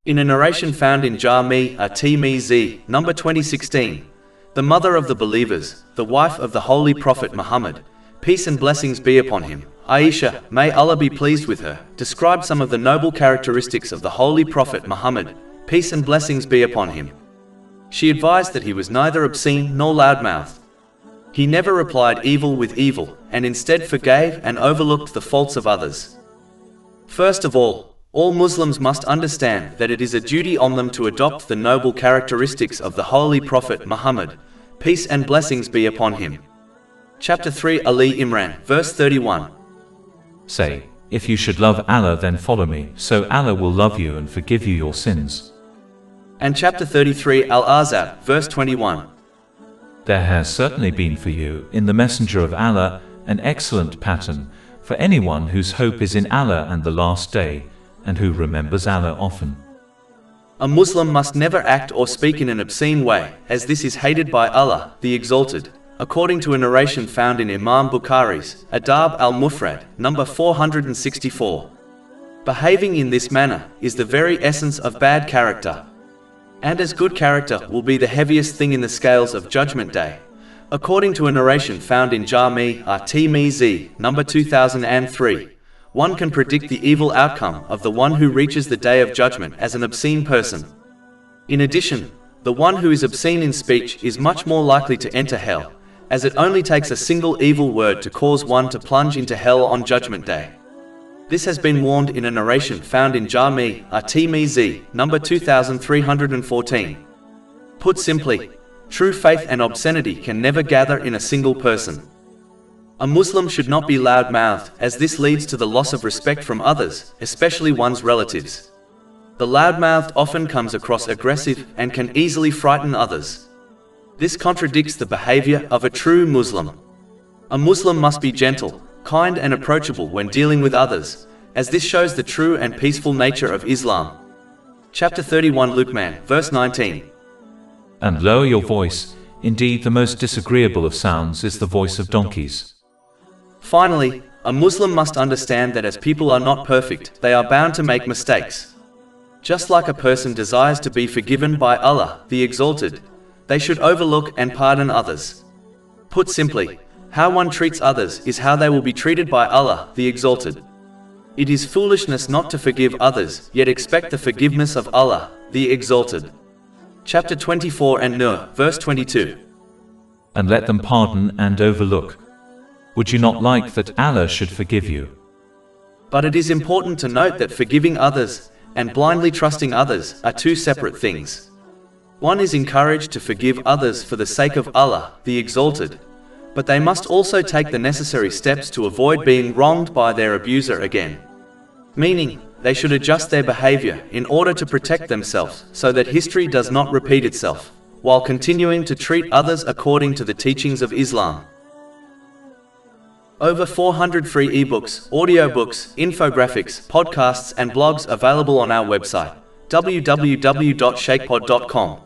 In a narration found in Jami' at-Tirmidhi, number 2016, the mother of the believers, the wife of the Holy Prophet Muhammad, peace and blessings be upon him, Aisha, may Allah be pleased with her, described some of the noble characteristics of the Holy Prophet Muhammad, peace and blessings be upon him. She advised that he was neither obscene nor loudmouthed. He never replied evil with evil, and instead forgave and overlooked the faults of others. First of all Muslims must understand that it is a duty on them to adopt the noble characteristics of the Holy Prophet Muhammad, peace and blessings be upon him. Chapter 3 Ali Imran, verse 31. Say, if you should love Allah, then follow me, so Allah will love you and forgive you your sins. And chapter 33 Al-Ahzab, verse 21. There has certainly been for you, in the Messenger of Allah, an excellent pattern, for anyone whose hope is in Allah and the last day, and who remembers Allah often. A Muslim must never act or speak in an obscene way, as this is hated by Allah, the Exalted, according to a narration found in Imam Bukhari's Adab al-Mufrad, number 464. Behaving in this manner is the very essence of bad character. And as good character will be the heaviest thing in the scales of Judgment Day, according to a narration found in Jami' at-Tirmidhi, number 2003. One can predict the evil outcome of the one who reaches the Day of Judgment as an obscene person. In addition, the one who is obscene in speech is much more likely to enter hell, as it only takes a single evil word to cause one to plunge into hell on Judgment Day. This has been warned in a narration found in Jami' at-Tirmidhi, number 2314. Put simply, true faith and obscenity can never gather in a single person. A Muslim should not be loud-mouthed, as this leads to the loss of respect from others, especially one's relatives. The loud-mouthed often comes across aggressive and can easily frighten others. This contradicts the behavior of a true Muslim. A Muslim must be gentle, kind and approachable when dealing with others, as this shows the true and peaceful nature of Islam. Chapter 31 Luqman, verse 19. And lower your voice, indeed the most disagreeable of sounds is the voice of donkeys. Finally, a Muslim must understand that as people are not perfect, they are bound to make mistakes. Just like a person desires to be forgiven by Allah, the Exalted, they should overlook and pardon others. Put simply, how one treats others is how they will be treated by Allah, the Exalted. It is foolishness not to forgive others, yet expect the forgiveness of Allah, the Exalted. Chapter 24 An-Nur, verse 22. And let them pardon and overlook. Would you not like that Allah should forgive you? But it is important to note that forgiving others and blindly trusting others are two separate things. One is encouraged to forgive others for the sake of Allah, the Exalted, but they must also take the necessary steps to avoid being wronged by their abuser again. Meaning, they should adjust their behavior in order to protect themselves so that history does not repeat itself, while continuing to treat others according to the teachings of Islam. Over 400 free ebooks, audiobooks, infographics, podcasts and blogs available on our website, www.shaykhpod.com.